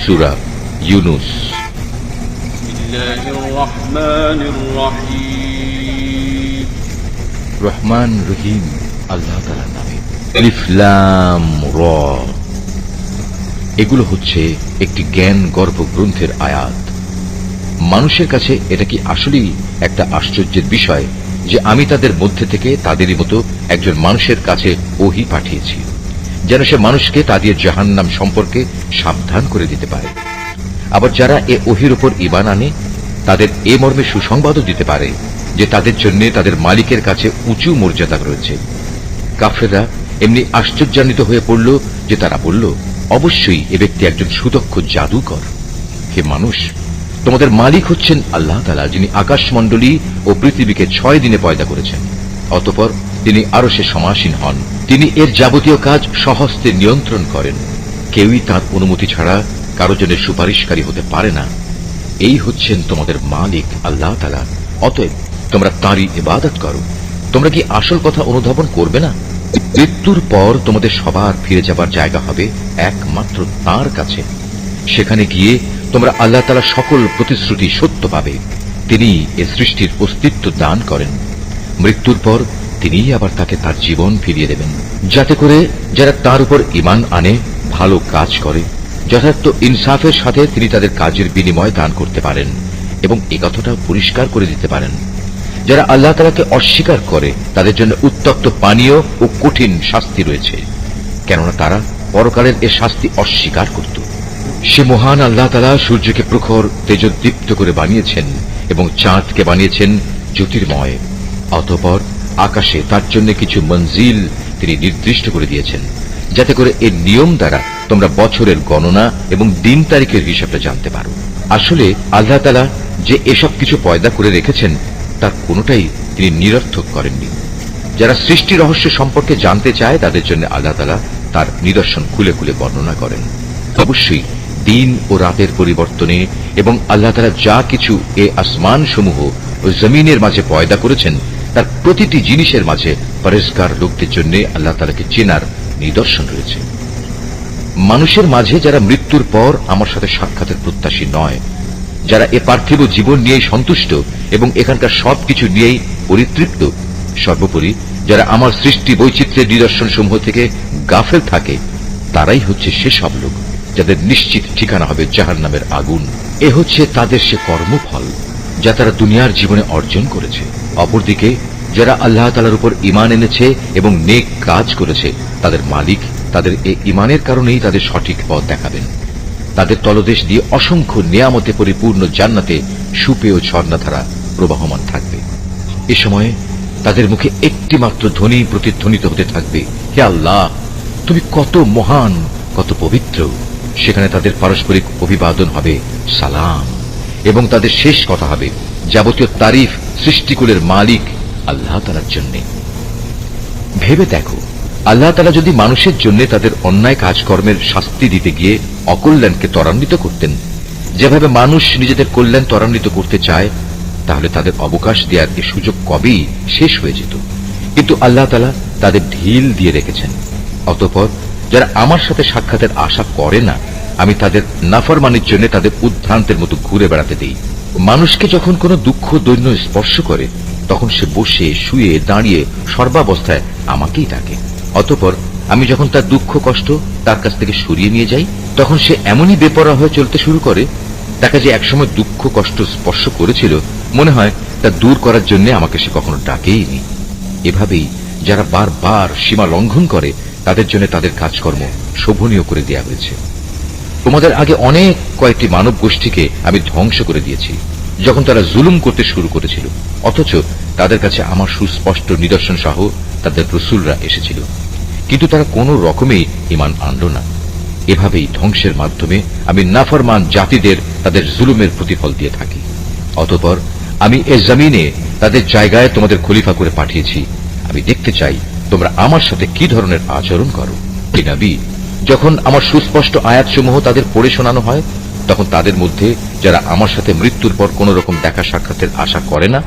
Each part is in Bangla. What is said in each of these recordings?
সূরা ইউনুস। রহমান রহিম আল্লাহ তাআলার নামে। আলিফ লাম র। এগুলো হচ্ছে একটি জ্ঞান গর্ভ গ্রন্থের আয়াত। মানুষের কাছে এটা কি আসলেই একটা আশ্চর্যের বিষয় যে আমি তাদের মধ্যে থেকে তাদেরই মতো একজন মানুষের কাছে ওহী পাঠিয়েছি, যেন সে মানুষকে তাদের জাহান্নাম সম্পর্কে সাবধান করে দিতে পারে। আবার যারা এ ওহীর উপর ঈমান আনে তাদের এ মর্মে সুসংবাদও দিতে পারে যে তাদের জন্য তাদের মালিকের কাছে উঁচু মর্যাদা রয়েছে। কাফেররা এমনি আশ্চর্যান্বিত হয়ে পড়ল যে তারা বলল, অবশ্যই এ ব্যক্তি একজন সুদক্ষ জাদুকর। হে মানুষ, তোমাদের মালিক হচ্ছেন আল্লাহ তাআলা, যিনি আকাশমণ্ডলী ও পৃথিবীকে 6 দিনে পয়দা করেছেন। অতঃপর তিনি আরশে সমাসীন হন। তিনি এর যাবতীয় কাজ স্বহস্তে নিয়ন্ত্রণ করেন। কেউই তার অনুমতি ছাড়া কারো জন্য সুপারিশকারী হতে পারে না। এই হচ্ছেন তোমাদের মালিক আল্লাহ তাআলা, অতএব তোমরা তাঁরই ইবাদত করো। তোমরা কি আসল কথা অনুধাবন করবে না? মৃত্যুর পর তোমাদের সবার ফিরে যাবার জায়গা হবে একমাত্র তাঁর কাছে। সেখানে গিয়ে তোমরা আল্লাহ তাআলা সকল প্রতিশ্রুতি সত্য পাবে। তিনি এ সৃষ্টির অস্তিত্ব দান করেন। মৃত্যুর পর তিনিই আবার তাকে তার জীবন ফিরিয়ে দেবেন, যাতে করে যারা তার উপর ঈমান আনে, ভালো কাজ করে, যথার্থ ইনসাফের সাথে তিনি তাদের কাজের বিনিময় দান করতে পারেন এবং এ কথাটা পরিষ্কার করে দিতে পারেন। যারা আল্লাহ তাআলাকে অস্বীকার করে তাদের জন্য উত্তপ্ত পানীয় ও কঠিন শাস্তি রয়েছে, কেননা তারা পরকালের এ শাস্তি অস্বীকার করত। সে মহান আল্লাহ তাআলা সূর্যকে প্রখর তেজোদ্দীপ্ত করে বানিয়েছেন এবং চাঁদকে বানিয়েছেন জ্যোতির্ময়। অতঃপর আকাশে তার জন্য কিছু মঞ্জিল তিনি নির্দিষ্ট করে দিয়েছেন, যাতে করে এর নিয়ম দ্বারা তোমরা বছরের গণনা এবং দিন তারিখের হিসাবটা জানতে পারো। আসলে আল্লাহ তাআলা যে এসব কিছু পয়দা করে রেখেছেন তার কোনোটাই তিনি নিরর্থক করেননি। যারা সৃষ্টি রহস্য সম্পর্কে জানতে চায় তাদের জন্য আল্লাহ তাআলা তার নিদর্শন খুলে খুলে বর্ণনা করেন। অবশ্যই দিন ও রাতের পরিবর্তনে এবং আল্লাহ তাআলা যা কিছু এ আসমান সমূহ ও জমিনের মাঝে পয়দা করেছেন তার প্রতিটি জিনিসের মাঝে পরেজগার লোকদের জন্য আল্লাহ তাআলাকে চেনার নিদর্শন রয়েছে। মানুষের মাঝে যারা মৃত্যুর পর আমার সাথে সাক্ষাতের প্রত্যাশী নয়, যারা এ পার্থিব জীবন নিয়েই সন্তুষ্ট এবং এখানকার সবকিছু নিয়েই পরিতৃপ্ত, সর্বোপরি যারা আমার সৃষ্টি বৈচিত্র্যের নিদর্শন সমূহ থেকে গাফেল থাকে, তারাই হচ্ছে সেসব লোক যাদের নিশ্চিত ঠিকানা হবে জাহান্নামের আগুন। এ হচ্ছে তাদের সে কর্মফল যা তারা দুনিয়ার জীবনে অর্জন করেছে। অপরদিকে যারা আল্লাহ তাআলার উপর ঈমান এনেছে এবং নেক কাজ করেছে, তাদের মালিক তাদের এই ঈমানের কারণেই তাদের সঠিক পথ দেখাবেন। তাদের তলদেশ দিয়ে অসংখ্য নিয়ামতে পরিপূর্ণ জান্নাতে সুপেয় ঝর্ণাধারা প্রবাহমান থাকবে। এ সময়ে তাদের মুখে একটি মাত্র ধ্বনি প্রতিধ্বনিত হতে থাকবে, হে আল্লাহ, তুমি কত মহান, কত পবিত্র। সেখানে তাদের পারস্পরিক অভিবাদন হবে সালাম, এবং তাদের শেষ কথা হবে যাবতীয় তারিফ সৃষ্টিকুলের মালিক আল্লাহ তাআলার জন্য। ভেবে দেখো, আল্লাহ তাআলা যদি মানুষের জন্য তাদের অন্যায় কাজকর্মের শাস্তি দিতে গিয়ে অকল্যাণকে ত্বরান্বিত করতেন, যেভাবে মানুষ নিজেদের কল্যাণ ত্বরান্বিত করতে চায়, তাহলে তাদের অবকাশ দেওয়ার এই সুযোগ কবেই শেষ হয়ে যেত। কিন্তু আল্লাহ তাআলা তাদের ঢিল দিয়ে রেখেছেন। অতঃপর যারা আমার সাথে সাক্ষাতের আশা করে না, আমি তাদের নাফরমানির জন্য তাদের উদ্ভ্রান্তের মতো ঘুরে বেড়াতে দিই। মানুষকে যখন কোনো দুঃখ দৈন্য স্পর্শ করে তখন সে বসে শুয়ে দাঁড়িয়ে সর্বাবস্থায় আমাকেই ডাকে। অতঃপর আমি যখন তার দুঃখ কষ্ট তার কাছ থেকে সরিয়ে নিয়ে যাই, তখন সে এমনই বেপরোয়া হয়ে চলতে শুরু করে, তাকে যে একসময় দুঃখ কষ্ট স্পর্শ করেছিল মনে হয় তা দূর করার জন্য আমাকে সে কখনো ডাকেইনি। এভাবেই যারা বারবার সীমা লঙ্ঘন করে তাদের জন্য তাদের কাজকর্ম শোভনীয় করে দেওয়া হয়েছে। তোমাদের আগে অনেক কয়েকটি মানব গোষ্ঠীকে আমি ধ্বংস করে দিয়েছি যখন তারা জুলুম করতে শুরু করেছিল, অথচ তাদের কাছে আমার সুস্পষ্ট নিদর্শন সহ তাদের রাসূলরা এসেছিল, কিন্তু তারা কোনো রকমেই ঈমান আনল না। এভাবেই ধ্বংসের মাধ্যমে আমি নাফরমান জাতিদের তাদের জুলুমের প্রতিফল দিয়ে থাকি। অতঃপর আমি এ জমিনে তাদের জায়গায় তোমাদের খলিফা করে পাঠিয়েছি। আমি দেখতে চাই তোমরা আমার সাথে কি ধরনের আচরণ করো। হে নবী, যখন আমার সুস্পষ্ট আয়াতসমূহ তাদের পড়ে শোনানো হয়, তখন তাদের মধ্যে যারা আমার সাথে মৃত্যুর পর কোন রকম দেখা সাক্ষাতের আশা করে না,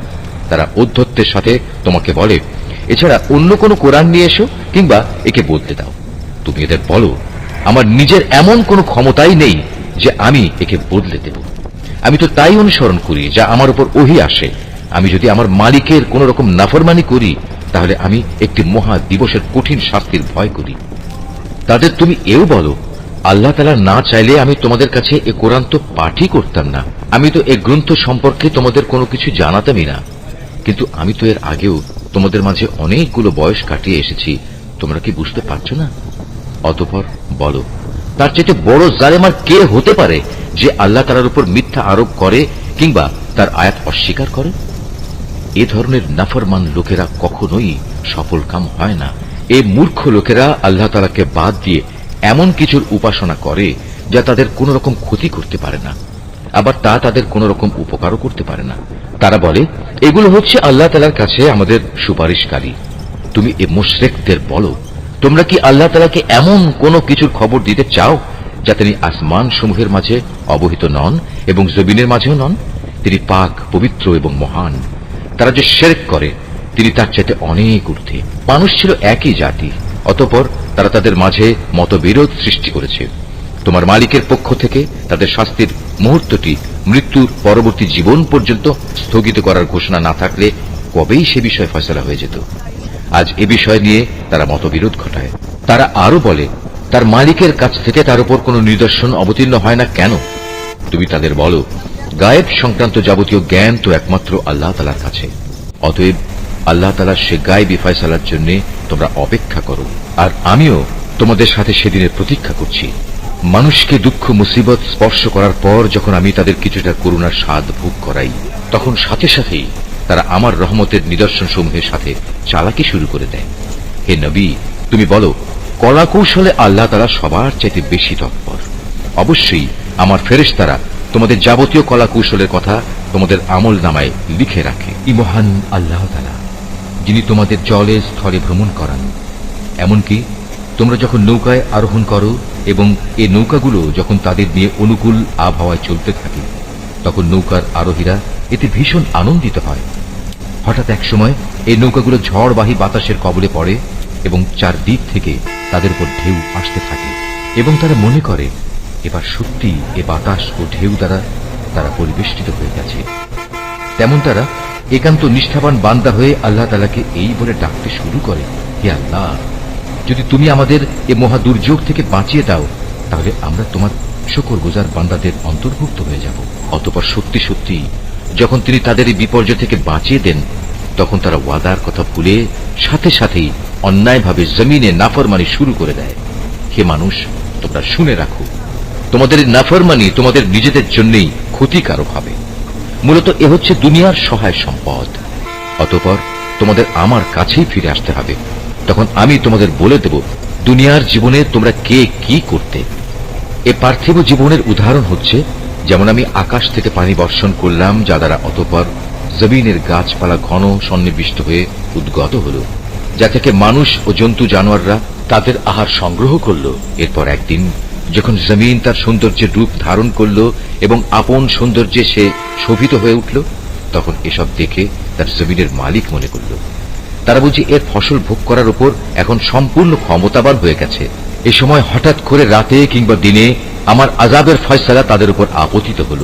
তারা ঔদ্ধত্যের সাথে তোমাকে বলে, এছাড়া অন্য কোনো কোরআন নিয়ে এসো কিংবা একে বদলে দাও। তুমি এদের বলো, আমার নিজের এমন কোনো ক্ষমতাই নেই যে আমি একে বদলে দেব। আমি তো তাই অনুসরণ করি যা আমার উপর ওহী আসে। আমি যদি আমার মালিকের কোন রকম নাফরমানি করি, তাহলে আমি একটি মহা দিবসের কঠিন শাস্তির ভয় করি। তাদের তুমি এও বলো, আল্লাহ তাআলা না চাইলে আমি তোমাদের কাছে এ কোরআন তো পাঠই করতাম না। আমি তো এ গ্রন্থ সম্পর্কে তোমাদের কোনো কিছু জানাতামই না। কিন্তু আমি তো এর আগেও তোমাদের মাঝে অনেকগুলো বয়স কাটিয়ে এসেছি। তোমরা কি বুঝতে পারছো না? অতঃপর বলো, তার চেয়ে বড় জালেম আর কে হতে পারে যে আল্লাহ তাআলার উপর মিথ্যা আরোপ করে কিংবা তার আয়াত অস্বীকার করে? এ ধরনের নাফরমান লোকেরা কখনোই সফলকাম হয় না। এই মূর্খ লোকেরা আল্লাহ তাআলাকে বাদ দিয়ে এমন কিছুর উপাসনা করে যা তাদের কোন রকম ক্ষতি করতে পারে না, আবার তা তাদের কোন রকম উপকারও করতে পারে না। তারা বলে, এগুলো হচ্ছে আল্লাহ তাআলার কাছে আমাদের সুপারিশকারী। তুমি এ মুশরিকদের বলো, তোমরা কি আল্লাহ তাআলাকে এমন কোন কিছুর খবর দিতে চাও যা তিনি আসমান সমূহের মাঝে অবহিত নন এবং জমিনের মাঝেও নন? তিনি পাক, পবিত্র এবং মহান। তারা যে শিরক করে তিনি তার চাইতে অনেক ঊর্ধ্বে। মানুষ ছিল একই জাতি, অতঃপর তারা তাদের মাঝে মতবিরোধ সৃষ্টি করেছে। তোমার মালিকের পক্ষ থেকে তাদের শাস্তির মুহূর্তটি মৃত্যুর পরবর্তী জীবন পর্যন্ত স্থগিত করার ঘোষণা না থাকলে কবেই সে বিষয়ে ফয়সালা হয়ে যেত। আজ এ বিষয় নিয়ে তারা মতবিরোধ ঘটায়। তারা আরো বলে, তার মালিকের কাছ থেকে তার উপর কোন নিদর্শন অবতীর্ণ হয় না কেন? তুমি তাদের বলো, গায়েব সংক্রান্ত যাবতীয় জ্ঞান তো একমাত্র আল্লাহ তাআলার কাছে। অতএব আল্লাহ তাআলার সে গায়েবী ফয়সালার জন্য তোমরা অপেক্ষা করো, আর আমিও তোমাদের সাথে সেদিনের প্রতীক্ষা করছি। মানুষকে দুঃখ মুসিবত স্পর্শ করার পর যখন আমি তাদের কিছুটা করুণার স্বাদ ভোগ করাই, তখন সাথে সাথেই তারা আমার রহমতের নিদর্শন সমূহের সাথে চালাকি শুরু করে দেয়। হে নবী, তুমি বলো, কলা কৌশলে আল্লাহ তাআলা সবার চাইতে বেশি তৎপর। অবশ্যই আমার ফেরেশতারা তোমাদের যাবতীয় কলা কৌশলের কথা তোমাদের আমল নামায় লিখে রাখে। ই মহান আল্লাহ তাআলা, যিনি তোমাদের জলে স্থলে ভ্রমণ করান। এমনকি তোমরা যখন নৌকায় আরোহণ করো এবং এই নৌকাগুলো যখন তাদের নিয়ে অনুকূল আবহাওয়ায় চলতে থাকে, তখন নৌকার আরোহীরা এতে ভীষণ আনন্দিত হয়। হঠাৎ এক সময় এই নৌকাগুলো ঝড়বাহী বাতাসের কবলে পড়ে এবং চারদিক থেকে তাদের উপর ঢেউ আসতে থাকে এবং তারা মনে করে এবার সত্যি এ বাতাস ও ঢেউ দ্বারা তারা পরিবেষ্টিত হয়ে গেছে। তেমন তারা একান্ত নিষ্ঠাবান বান্দা হয়ে আল্লাহ তাআলাকে এই বলে ডাকতে শুরু করে, হে আল্লাহ, যদি তুমি আমাদের এ মহা দুর্যোগ থেকে বাঁচিয়ে দাও, তাহলে আমরা তোমার শুকরগুজার বান্দাদের অন্তর্ভুক্ত হয়ে যাব। অতঃপর সত্যি সত্যি যখন তিনি তাদের এই বিপর্যয় থেকে বাঁচিয়ে দেন, তখন তারা ওয়াদার কথা ভুলে সাথে সাথেই অন্যায়ভাবে জমিনে নাফরমানি শুরু করে দেয়। হে মানুষ, তোমরা শুনে রাখো, তোমাদের এই নাফরমানি তোমাদের নিজেদের জন্যই ক্ষতিকারক হবে। মূলত এ হচ্ছে দুনিয়ার সহায় সম্পদ। অতঃপর তোমাদের আমার কাছেই ফিরে আসতে হবে। তখন আমি তোমাদের বলে দেব দুনিয়ার জীবনে তোমরা কে কি করতে। এ পার্থিব জীবনের উদাহরণ হচ্ছে, যেমন আমি আকাশ থেকে পানি বর্ষণ করলাম, যা দ্বারা অতঃপর জমিনের গাছপালা ঘন সন্নিবিষ্ট হয়ে উদ্গত হল, যা থেকে মানুষ ও জন্তু জানোয়াররা তাদের আহার সংগ্রহ করল। এরপর একদিন যখন জমিন তার সৌন্দর্যের রূপ ধারণ করল এবং আপন সৌন্দর্যে সে শোভিত হয়ে উঠল, তখন এসব দেখে তার জমিনের মালিক মনে করল তারা বুঝি এর ফসল ভোগ করার উপর এখন সম্পূর্ণ ক্ষমতাবান হয়ে গেছে। এ সময় হঠাৎ করে রাতে কিংবা দিনে আমার আযাবের ফয়সালা তাদের উপর আপতিত হল।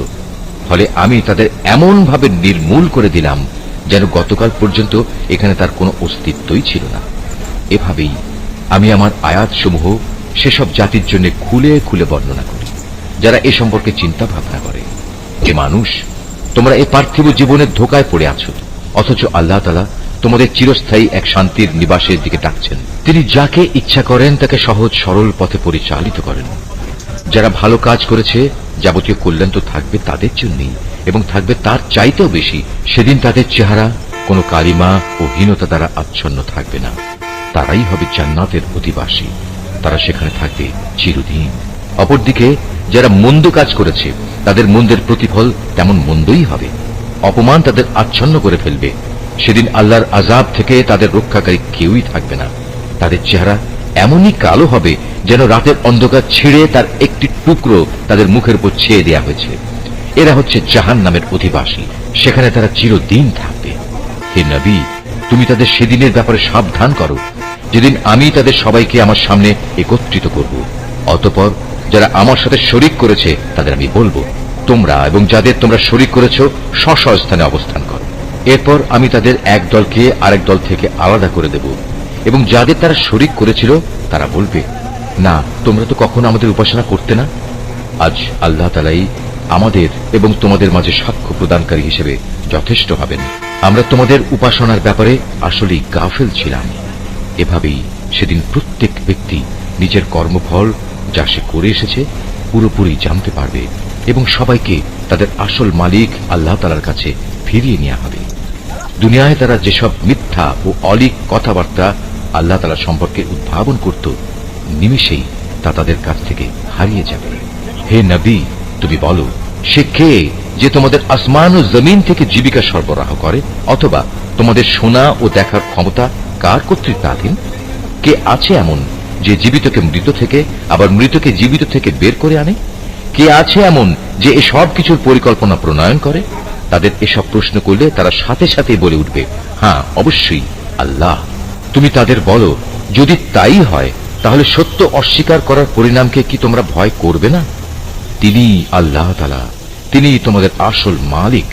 ফলে আমি তাদের এমন ভাবে নির্মূল করে দিলাম যেন গতকাল পর্যন্ত এখানে তার কোনো অস্তিত্বই ছিল না। এভাবেই আমি আমার আয়াতসমূহ সেসব জাতির জন্য খুলে খুলে বর্ণনা করি যারা এ সম্পর্কে চিন্তা ভাবনা করে। যে মানুষ, তোমরা এই পার্থিব জীবনের ধোকায় পড়ে আছো, অথচ আল্লাহ তাআলা তোমাদের চিরস্থায়ী এক শান্তির নিবাসের দিকে ডাকছেন। তিনি যাকে ইচ্ছা করেন তাকে সহজ সরল পথে পরিচালিত করেন। যারা ভালো কাজ করেছে যাবতীয় কল্যাণ তো থাকবে তাদের জন্যই, এবং থাকবে তার চাইতেও বেশি। সেদিন তাদের চেহারা কোনো কালিমা ও হীনতা দ্বারা আচ্ছন্ন থাকবে না। তারাই হবে জান্নাতের অধিবাসী, তারা সেখানে থাকবে চিরদিন। অপরদিকে যারা মন্দ কাজ করেছে তাদের মন্দের প্রতিফল তেমন মন্দই হবে। অপমান তাদের আচ্ছন্ন করে ফেলবে। সেদিন আল্লাহর আযাব থেকে তাদের রক্ষাকারী কেউই থাকবে না। তাদের চেহারা এমনই কালো হবে যেন রাতের অন্ধকার ছিঁড়ে তার একটি টুকরো তাদের মুখের উপর ছেয়ে দেয়া হয়েছে। এরা হচ্ছে জাহান্নামের অধিবাসী, সেখানে তারা চিরদিন থাকবে। হে নবী, তুমি তাদের সেদিনের ব্যাপারে সাবধান করো যেদিন আমি তাদের সবাইকে আমার সামনে একত্রিত করব। অতঃপর যারা আমার সাথে শরিক করেছে তাদের আমি বলবো, তোমরা এবং যাদের তোমরা শরিক করেছ স্ব স্থানে অবস্থান করো। এরপর আমি তাদের এক দলকে আরেক দল থেকে আলাদা করে দেব, এবং যাদের তারা শরিক করেছিল তারা বলবে, না, তোমরা তো কখনো আমাদের উপাসনা করতে না। আজ আল্লাহ তাআলাই আমাদের এবং তোমাদের মাঝে সাক্ষ্য প্রদানকারী হিসেবে যথেষ্ট হবেন। আমরা তোমাদের উপাসনার ব্যাপারে আসলেই গাফেল ছিলাম। এভাবেই সেদিন প্রত্যেক ব্যক্তি নিজের কর্মফল যা সে করে এসেছে পুরোপুরি জানতে পারবে, এবং সবাইকে তাদের আসল মালিক আল্লাহ তাআলার কাছে ফিরিয়ে নেওয়া হবে। দুনিয়ায় তারা যেসব মিথ্যা ও অলীক কথাবার্তা আল্লাহ তাআলা সম্পর্কে উদ্ভাবন করত, নিমেষেই তা তাদের কাছ থেকে হারিয়ে যাবে। হে নবী, তুমি বলো, সে কে যে তোমাদের আসমান ও জমিন থেকে জীবিকা সরবরাহ করে? অথবা তোমাদের শোনা ও দেখার ক্ষমতা কার কর্তৃত্বাধীন? কে আছে এমন যে জীবিতকে মৃত থেকে আবার মৃতকে জীবিত থেকে বের করে আনে? কে আছে এমন যে এ সব কিছুর পরিকল্পনা প্রণয়ন করে? তাদের এসব প্রশ্ন করলে তারা সাথে সাথে বলে উঠবে, হ্যাঁ, অবশ্যই আল্লাহ। তুমি তাদের বলো, যদি তাই হয় তাহলে সত্য অস্বীকার করার পরিণামকে কি তোমরা ভয় করবে না? তিনি আল্লাহ তাআলা, তিনি তোমাদের আসল মালিক।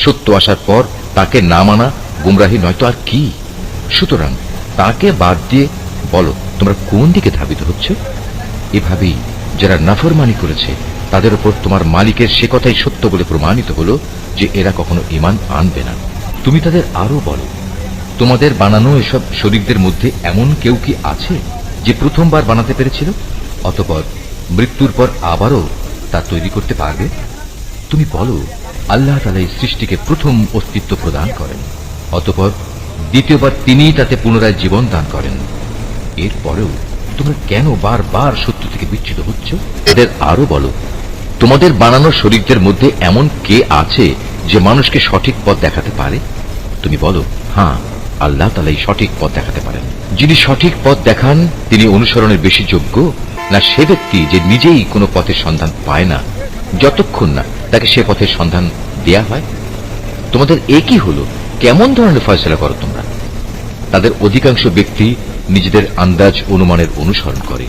সত্য আসার পর তাকে না মানা গুমরাহি নয়তো আর কি? সুতরাং তাকে বাদ দিয়ে বলো, তোমরা কোন দিকে ধাবিত হচ্ছ? এভাবেই যারা নাফরমানি করেছে তাদের উপর তোমার মালিকের সে কথাই সত্য বলে প্রমাণিত হলো যে এরা কখনো ঈমান আনবে না। তুমি তাদের আরো বলো, তোমাদের বানানো এসব শরীকদের মধ্যে এমন কেউ কি আছে যে প্রথমবার বানাতে পেরেছিল, অতঃপর মৃত্যুর পর আবারও তা তৈরি করতে পারবে? তুমি বলো, আল্লাহ তাআলা এই সৃষ্টিকে প্রথম অস্তিত্ব প্রদান করেন, অতঃপর দ্বিতীয়বার তিনিই তাতে পুনরায় জীবন দান করেন। এরপরেও তোমরা কেন বারবার সত্য থেকে বিচ্যুত হচ্ছ? এদের আরো বলো, তোমাদের বানানো শরীকদের মধ্যে এমন কে আছে যে মানুষকে সঠিক পথ দেখাতে পারে? তুমি বলো, হ্যাঁ, আল্লাহ তাআলাই সঠিক পথ দেখাতে পারেন। যিনি সঠিক পথ দেখান তিনি অনুসরণের বেশি যোগ্য, না সে ব্যক্তি যে নিজেই কোনো পথের সন্ধান পায় না যতক্ষণ না তাকে সে পথের সন্ধান দেয়া হয়? তোমাদের একই হলো, কেমন ধরনের ফয়সালা করো তোমরা? তাদের অধিকাংশ ব্যক্তি নিজেদের আন্দাজ অনুমানের অনুসরণ করে।